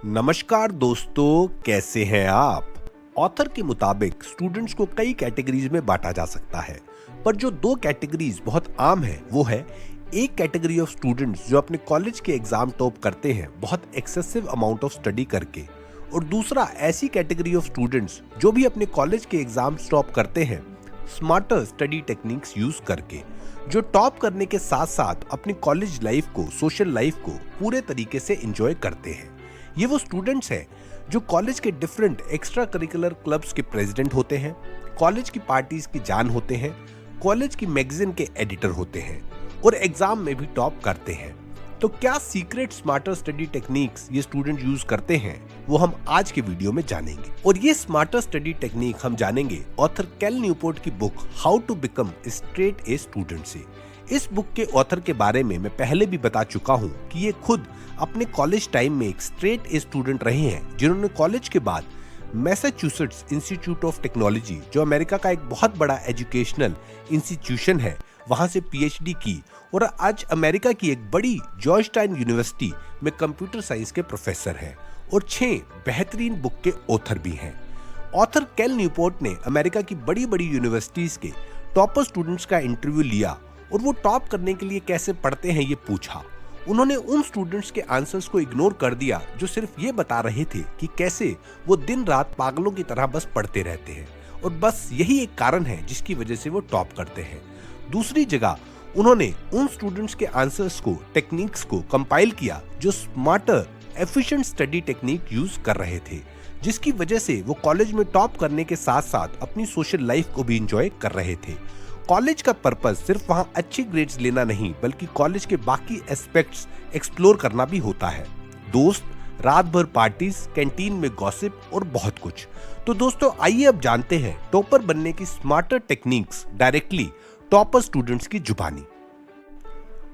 नमस्कार दोस्तों, कैसे हैं आप। ऑथर के मुताबिक स्टूडेंट्स को कई कैटेगरीज में बांटा जा सकता है, पर जो दो कैटेगरीज बहुत आम है वो है एक कैटेगरी ऑफ स्टूडेंट्स जो अपने कॉलेज के एग्जाम टॉप करते हैं बहुत एक्सेसिव अमाउंट ऑफ स्टडी करके, और दूसरा ऐसी कैटेगरी ऑफ स्टूडेंट्स जो भी अपने कॉलेज के एग्जाम टॉप करते हैं स्मार्टर स्टडी टेक्निक्स यूज करके, जो टॉप करने के साथ साथ अपनी कॉलेज लाइफ को, सोशल लाइफ को पूरे तरीके से एंजॉय करते हैं। ये वो स्टूडेंट्स हैं जो कॉलेज के डिफरेंट एक्स्ट्रा करिकुलर क्लब्स के प्रेसिडेंट होते हैं, कॉलेज की पार्टीज की जान होते हैं, कॉलेज की मैगजीन के एडिटर होते हैं और एग्जाम में भी टॉप करते हैं। तो क्या सीक्रेट स्मार्टर स्टडी टेक्निक्स ये स्टूडेंट यूज करते हैं, वो हम आज के वीडियो में जानेंगे। और ये स्मार्टर स्टडी टेक्निक हम जानेंगे ऑथर कैल न्यूपोर्ट की book how to become straight A student से। इस बुक के ऑथर के बारे में मैं पहले भी बता चुका हूँ कि ये खुद अपने कॉलेज टाइम में एक स्ट्रेट ए स्टूडेंट रहे हैं, जिन्होंने कॉलेज के बाद मैसाचुसेट्स इंस्टीट्यूट ऑफ टेक्नोलॉजी, जो अमेरिका का एक बहुत बड़ा एजुकेशनल इंस्टीट्यूशन है, वहां से पीएचडी की और आज अमेरिका की एक बड़ी जॉर्जटाउन यूनिवर्सिटी में कंप्यूटर साइंस के प्रोफेसर हैं और 6 बेहतरीन बुक के ऑथर भी हैं। ऑथर कैल न्यूपोर्ट ने अमेरिका की बड़ी बड़ी यूनिवर्सिटीज के टॉपर स्टूडेंट्स का इंटरव्यू लिया और वो टॉप करने के लिए कैसे पढ़ते हैं ये पूछा। उन्होंने उन स्टूडेंट्स के आंसर्स को इग्नोर कर दिया जो सिर्फ ये बता रहे थे कि कैसे वो दिन रात पागलों की तरह बस पढ़ते रहते हैं, और बस यही एक कारण है जिसकी वजह से वो टॉप करते हैं। दूसरी जगह उन्होंने उन स्टूडेंट्स के आंसर्स को, टेक्निक्स को कंपाइल किया जो smarter efficient study technique use कर रहे थे, जिसकी वजह से वो कॉलेज में टॉप करने के साथ साथ अपनी सोशल लाइफ को भी एंजॉय कर रहे थे। कॉलेज का पर्पस सिर्फ वहाँ अच्छे ग्रेड्स लेना नहीं, बल्कि कॉलेज के बाकी एस्पेक्ट्स एक्सप्लोर करना भी होता है। दोस्त, रात भर पार्टीज, कैंटीन में गॉसिप और बहुत कुछ। तो दोस्तों आइए अब जानते हैं टॉपर बनने की smarter techniques directly topper students की जुबानी।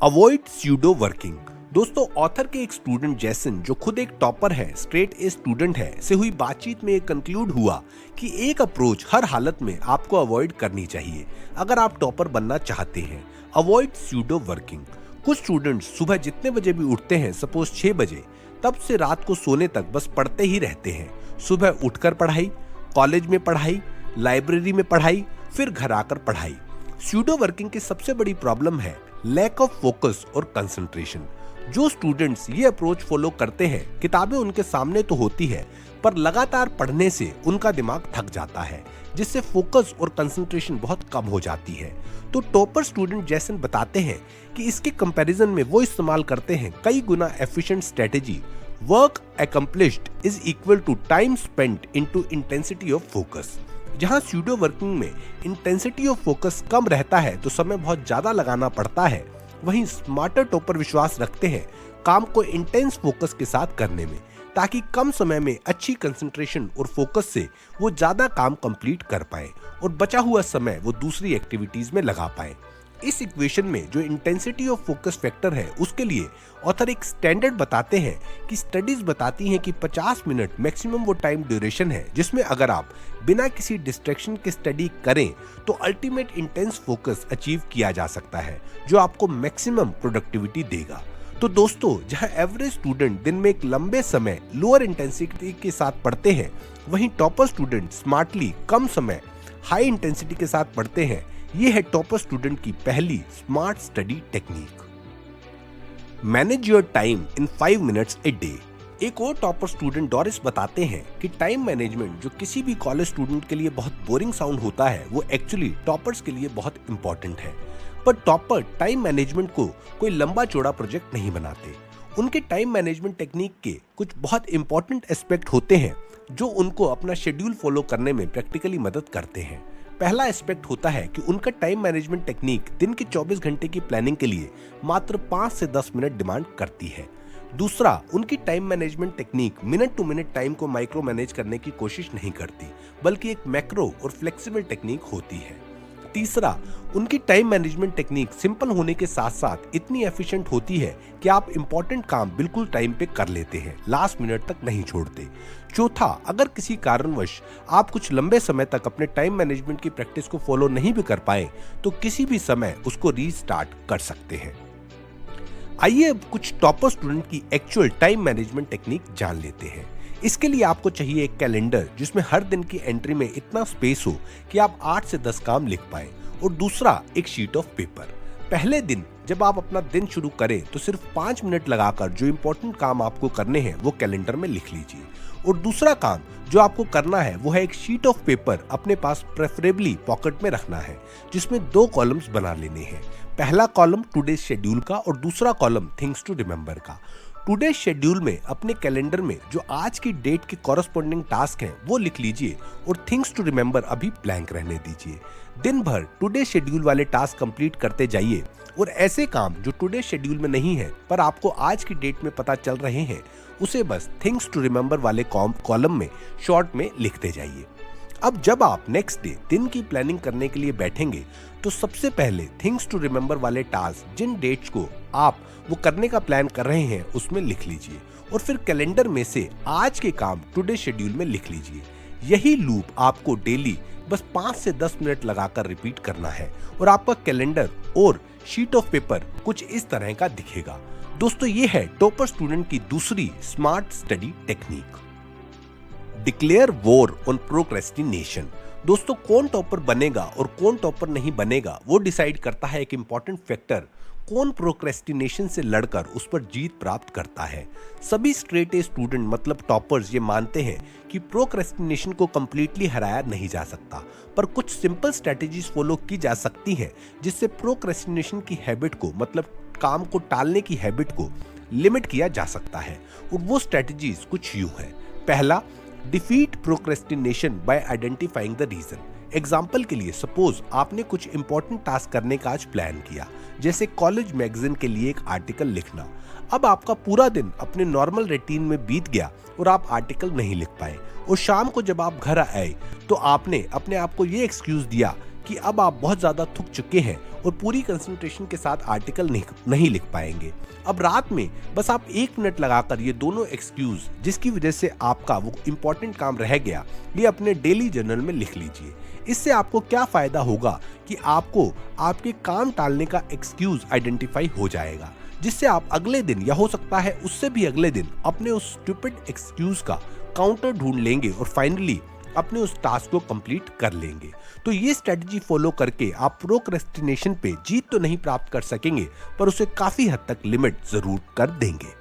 Avoid pseudo working. दोस्तों ऑथर के एक स्टूडेंट जैसन, जो खुद एक टॉपर है, स्ट्रेट ए स्टूडेंट है, से हुई बातचीत में कंक्लूड हुआ कि एक अप्रोच हर हालत में आपको अवॉइड करनी चाहिए अगर आप टॉपर बनना चाहते हैं। Avoid pseudo working. कुछ स्टूडेंट्स सुबह जितने बजे भी उठते हैं, सपोज 6 बजे, तब से रात को सोने तक बस पढ़ते ही रहते हैं। सुबह उठकर पढ़ाई, कॉलेज में पढ़ाई, लाइब्रेरी में पढ़ाई, फिर घर आकर पढ़ाई। स्यूडो वर्किंग की सबसे बड़ी प्रॉब्लम है लैक ऑफ फोकस और कंसंट्रेशन। जो स्टूडेंट्स ये अप्रोच फॉलो करते हैं, किताबें उनके सामने तो होती है, पर लगातार पढ़ने से उनका दिमाग थक जाता है, जिससे फोकस और कंसंट्रेशन बहुत कम हो जाती है। तो टॉपर स्टूडेंट जैसन बताते हैं कि इसके कंपैरिजन में वो इस्तेमाल करते हैं कई गुना efficient strategy. Work accomplished is equal to time spent into intensity of focus. जहां स्यूडो वर्किंग में इंटेंसिटी ऑफ फोकस कम रहता है तो समय बहुत ज्यादा लगाना पड़ता है, वहीं स्मार्टर टॉपर विश्वास रखते हैं काम को इंटेंस फोकस के साथ करने में, ताकि कम समय में अच्छी कंसंट्रेशन और फोकस से वो ज्यादा काम कंप्लीट कर पाए और बचा हुआ समय वो दूसरी एक्टिविटीज में लगा पाए। इस इक्वेशन में जो इंटेंसिटी ऑफ फोकस फैक्टर है, उसके लिए ऑथर एक स्टैंडर्ड बताते हैं कि स्टडीज बताती हैं कि 50 मिनट मैक्सिमम वो टाइम ड्यूरेशन है जिसमें अगर आप बिना किसी डिस्ट्रैक्शन के स्टडी करें तो अल्टीमेट इंटेंस फोकस अचीव किया जा सकता है, जो आपको मैक्सिमम प्रोडक्टिविटी देगा। तो दोस्तों जहां एवरेज स्टूडेंट दिन में एक लंबे समय लोअर इंटेंसिटी के साथ पढ़ते हैं, वहीं टॉपर स्टूडेंट स्मार्टली कम समय हाई इंटेंसिटी के साथ पढ़ते हैं। ये है टॉपर स्टूडेंट की पहली smart study technique. Manage your time in 5 minutes a day. एक और टॉपर स्टूडेंट डोरिस बताते हैं कि टाइम मैनेजमेंट, जो किसी भी कॉलेज स्टूडेंट के लिए बहुत बोरिंग साउंड होता है, वो एक्चुअली टॉपर्स के लिए बहुत इंपॉर्टेंट है। पर टॉपर टाइम मैनेजमेंट को कोई लंबा चौड़ा प्रोजेक्ट नहीं बनाते। उनके टाइम मैनेजमेंट टेक्निक के कुछ बहुत इंपॉर्टेंट एस्पेक्ट होते हैं जो उनको अपना शेड्यूल फॉलो करने में प्रैक्टिकली मदद करते हैं। पहला एस्पेक्ट होता है कि उनका टाइम मैनेजमेंट टेक्निक दिन के 24 घंटे की प्लानिंग के लिए मात्र 5 से 10 मिनट डिमांड करती है। दूसरा, उनकी time management technique minute to minute time को माइक्रो मैनेज करने की कोशिश नहीं करती, बल्कि एक मैक्रो और फ्लेक्सिबल टेक्निक होती है। तीसरा, उनकी टाइम मैनेजमेंट टेक्निक सिंपल होने के साथ साथ इतनी एफिशिएंट होती है कि आप इंपॉर्टेंट काम बिल्कुल टाइम पे कर लेते हैं, लास्ट मिनट तक नहीं छोड़ते। चौथा, अगर किसी कारणवश आप कुछ लंबे समय तक अपने टाइम मैनेजमेंट की प्रैक्टिस को फॉलो नहीं भी कर पाए तो किसी भी समय उसको रीस्टार्ट कर सकते हैं। आइए अब कुछ टॉपर स्टूडेंट की एक्चुअल टाइम मैनेजमेंट टेक्निक जान लेते हैं। इसके लिए आपको चाहिए एक कैलेंडर जिसमें हर दिन की एंट्री में इतना स्पेस हो कि आप 8 से 10 काम लिख पाए, और दूसरा एक शीट ऑफ पेपर। पहले दिन जब आप अपना दिन शुरू करें तो सिर्फ 5 मिनट लगाकर जो इम्पोर्टेंट काम आपको करने हैं वो कैलेंडर में लिख लीजिए, और दूसरा काम जो आपको करना है वो है एक शीट ऑफ पेपर अपने पास प्रेफरेबली पॉकेट में रखना है, जिसमें 2 कॉलम्स बना लेने हैं। पहला कॉलम टुडे शेड्यूल का और दूसरा कॉलम थिंग्स टू रिमेंबर का। टुडे शेड्यूल में अपने कैलेंडर में जो आज की डेट के कॉरस्पॉन्डिंग टास्क हैं वो लिख लीजिए, और थिंग्स टू रिमेंबर अभी ब्लैंक रहने दीजिए। दिन भर टुडे शेड्यूल वाले टास्क कंप्लीट करते जाइए, और ऐसे काम जो टुडे शेड्यूल में नहीं है पर आपको आज की डेट में पता चल रहे हैं उसे बस थिंग्स टू रिमेंबर वाले कॉलम में शॉर्ट में लिखते जाइए। अब जब आप नेक्स्ट डे दिन की प्लानिंग करने के लिए बैठेंगे तो सबसे पहले थिंग्स टू रिमेंबर वाले टास्क जिन डेट्स को आप वो करने का प्लान कर रहे हैं उसमें लिख लीजिए, और फिर कैलेंडर में से आज के काम टुडे शेड्यूल में लिख लीजिए। यही लूप आपको डेली बस 5 से 10 मिनट लगाकर रिपीट करना है, और आपका कैलेंडर और शीट ऑफ पेपर कुछ इस तरह का दिखेगा। दोस्तों, ये है टॉपर स्टूडेंट की दूसरी smart study technique, declare war on procrastination. दोस्तों, कौन टॉपर बनेगा और कौन टॉपर नहीं बनेगा वो डिसाइड करता है एक इंपॉर्टेंट फैक्टर, कौन प्रोक्रेस्टिनेशन से लड़कर उस पर जीत प्राप्त करता है। सभी स्ट्रेट ए स्टूडेंट मतलब टॉपर्स ये मानते हैं कि प्रोक्रेस्टिनेशन को कंप्लीटली हराया नहीं जा सकता, पर कुछ सिंपल स्ट्रेटेजीज फॉलो की जा सकती हैं जिससे प्रोक्रेस्टिनेशन की हैबिट को मतलब काम को टालने की हैबिट को लिमिट किया जा सकता है। और वो स्ट्रेटेजीज कुछ यूं है। पहला, defeat procrastination by identifying the reason. Example के लिए सपोज आपने कुछ इंपॉर्टेंट टास्क करने का आज प्लान किया, जैसे कॉलेज मैगजीन के लिए एक आर्टिकल लिखना। अब आपका पूरा दिन अपने नॉर्मल रूटीन में बीत गया और आप आर्टिकल नहीं लिख पाए, और शाम को जब आप घर आए तो आपने अपने आप को ये एक्सक्यूज दिया कि अब आप बहुत ज्यादा थक चुके हैं और पूरी कंसंट्रेशन के साथ आर्टिकल नहीं लिख पाएंगे। अब रात में बस आप 1 मिनट लगाकर ये दोनों एक्सक्यूज जिसकी वजह से आपका वो इम्पोर्टेंट काम रह गया, ये अपने डेली जर्नल में लिख लीजिए। इससे आपको क्या फायदा होगा कि आपको आपके काम टालने का एक्सक्यूज आइडेंटिफाई हो जाएगा, जिससे आप अगले दिन या हो सकता है उससे भी अगले दिन अपने उस स्टूपिड एक्सक्यूज का काउंटर ढूंढ लेंगे और फाइनली अपने उस टास्क को कंप्लीट कर लेंगे। तो ये स्ट्रेटजी फॉलो करके आप प्रोक्रेस्टिनेशन पे जीत तो नहीं प्राप्त कर सकेंगे, पर उसे काफी हद तक लिमिट जरूर कर देंगे।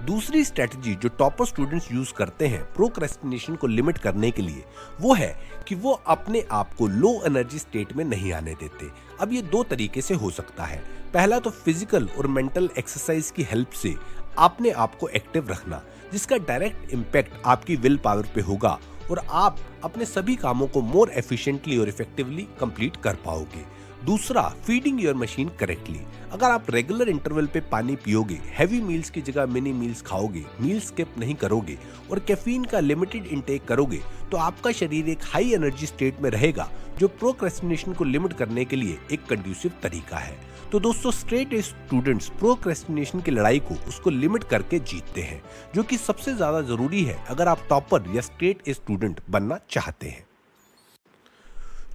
दूसरी स्ट्रेटजी जो टॉपर स्टूडेंट्स यूज करते हैं प्रोक्रेस्टिनेशन को लिमिट करने के लिए, वो है कि वो अपने आप को लो एनर्जी स्टेट में नहीं आने देते। अब ये 2 तरीके से हो सकता है। पहला तो फिजिकल और मेंटल एक्सरसाइज की हेल्प से अपने आप को एक्टिव रखना, जिसका डायरेक्ट इम्पैक्ट आपकी विल पावर पे होगा और आप अपने सभी कामों को मोर एफिशिएंटली और इफेक्टिवली कंप्लीट कर पाओगे। दूसरा, फीडिंग योर मशीन करेक्टली। अगर आप रेगुलर इंटरवल पे पानी पियोगे, हैवी मील्स की जगह मिनी मील्स खाओगे, मील स्किप नहीं करोगे और कैफीन का लिमिटेड इंटेक करोगे, तो आपका शरीर एक हाई एनर्जी स्टेट में रहेगा, जो प्रोक्रेस्टिनेशन को लिमिट करने के लिए एक कंड्यूसिव तरीका है। तो दोस्तों, स्ट्रेट ए स्टूडेंट्स प्रोक्रेस्टिनेशन की लड़ाई को उसको लिमिट करके जीतते हैं, जो कि सबसे ज्यादा जरूरी है अगर आप टॉपर या स्ट्रेट ए स्टूडेंट बनना चाहते हैं।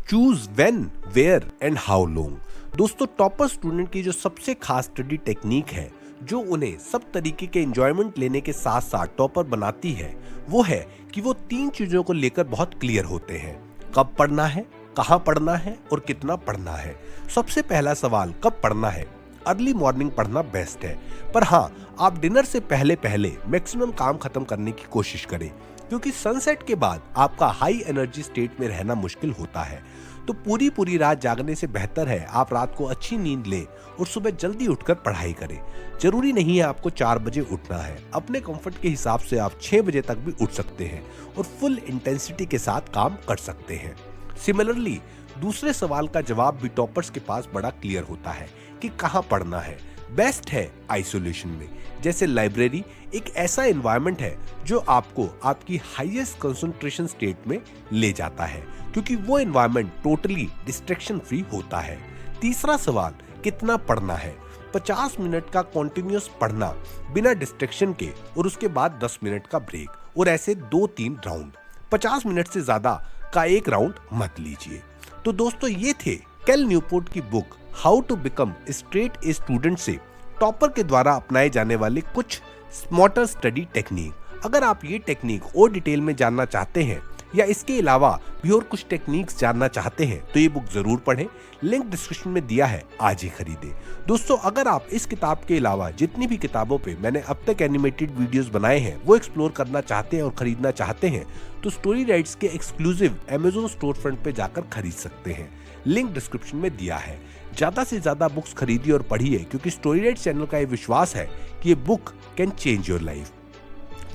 Choose when, where and how long. दोस्तों, टॉपर स्टूडेंट की जो सबसे खास स्टडी टेक्निक है, जो उन्हें सब तरीके के एंजॉयमेंट लेने के साथ साथ टॉपर बनाती है, वो है कि वो 3 चीजों को लेकर बहुत क्लियर होते हैं। कब पढ़ना है, कहाँ पढ़ना है और कितना पढ़ना है। सबसे पहला सवाल, कब पढ़ना है। अर्ली मॉर्निंग पढ़ना बेस्ट है, पर हाँ, आप डिनर से पहले मैक्सिमम काम खत्म करने की कोशिश करें, क्योंकि सनसेट के बाद आपका हाई एनर्जी स्टेट में रहना मुश्किल होता है। तो पूरी रात जागने से बेहतर है आप रात को अच्छी नींद लें और सुबह जल्दी उठकर पढ़ाई करें। जरूरी नहीं है आपको 4 बजे उठना है, अपने कंफर्ट के हिसाब से आप 6 बजे तक भी उठ सकते हैं और फुल इंटेंसिटी के साथ काम कर सकते हैं। सिमिलरली, दूसरे सवाल का जवाब भी टॉपर्स के पास बड़ा क्लियर होता है कि कहाँ पढ़ना है। बेस्ट है आइसोलेशन में, जैसे लाइब्रेरी एक ऐसा एनवायरनमेंट है जो आपको आपकी हाईएस्ट कंसंट्रेशन स्टेट में ले जाता है, क्योंकि वो एनवायरनमेंट टोटली डिस्ट्रैक्शन फ्री होता है। तीसरा सवाल, कितना पढ़ना है। 50 मिनट का कॉन्टिन्यूअस पढ़ना बिना डिस्ट्रैक्शन के, और उसके बाद 10 मिनट का ब्रेक, और ऐसे 2-3 राउंड। 50 मिनट से ज्यादा का एक राउंड मत लीजिए। तो दोस्तों, ये थे कैल न्यूपोर्ट की book how to become straight A student से टॉपर के द्वारा अपनाए जाने वाले कुछ स्मार्टर स्टडी टेक्निक। अगर आप ये टेक्निक और डिटेल में जानना चाहते हैं या इसके अलावा भी और कुछ टेक्निक्स जानना चाहते हैं तो ये बुक जरूर पढ़ें। लिंक डिस्क्रिप्शन में दिया है, आज ही खरीदें। दोस्तों, अगर आप इस किताब के अलावा जितनी भी किताबों पे मैंने अब तक एनिमेटेड वीडियोस बनाए हैं वो एक्सप्लोर करना चाहते हैं और खरीदना चाहते हैं तो स्टोरी राइट्स के एक्सक्लूसिव अमेज़न स्टोर फ्रंट पे जाकर खरीद सकते हैं। लिंक डिस्क्रिप्शन में दिया है। ज्यादा से ज्यादा बुक्स खरीदिए और पढ़िए, क्योंकि स्टोरी राइट्स चैनल का ये विश्वास है कि ये book can change your life.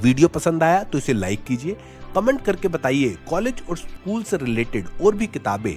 Video पसंद आया तो इसे लाइक कीजिए, कमेंट करके बताइए कॉलेज और स्कूल से रिलेटेड और भी किताबें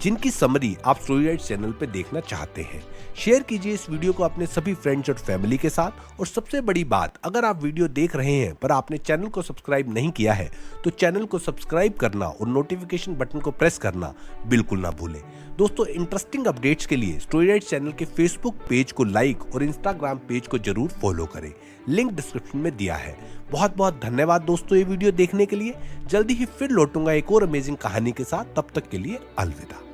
जिनकी समरी आप स्टोरी राइट्स चैनल पे देखना चाहते हैं। शेयर कीजिए इस वीडियो को अपने सभी फ्रेंड्स और फैमिली के साथ। और सबसे बड़ी बात, अगर आप वीडियो देख रहे हैं पर आपने चैनल को सब्सक्राइब नहीं किया है तो चैनल को सब्सक्राइब करना और नोटिफिकेशन बटन को प्रेस करना बिल्कुल ना भूलें। दोस्तों, इंटरेस्टिंग अपडेट्स के लिए स्टोरी राइट्स चैनल के फेसबुक पेज को लाइक और इंस्टाग्राम पेज को जरूर फॉलो करें। लिंक डिस्क्रिप्शन में दिया है। बहुत बहुत धन्यवाद दोस्तों ये वीडियो देखने के लिए। जल्दी ही फिर लौटूंगा एक और अमेजिंग कहानी के साथ। तब तक के लिए अलविदा।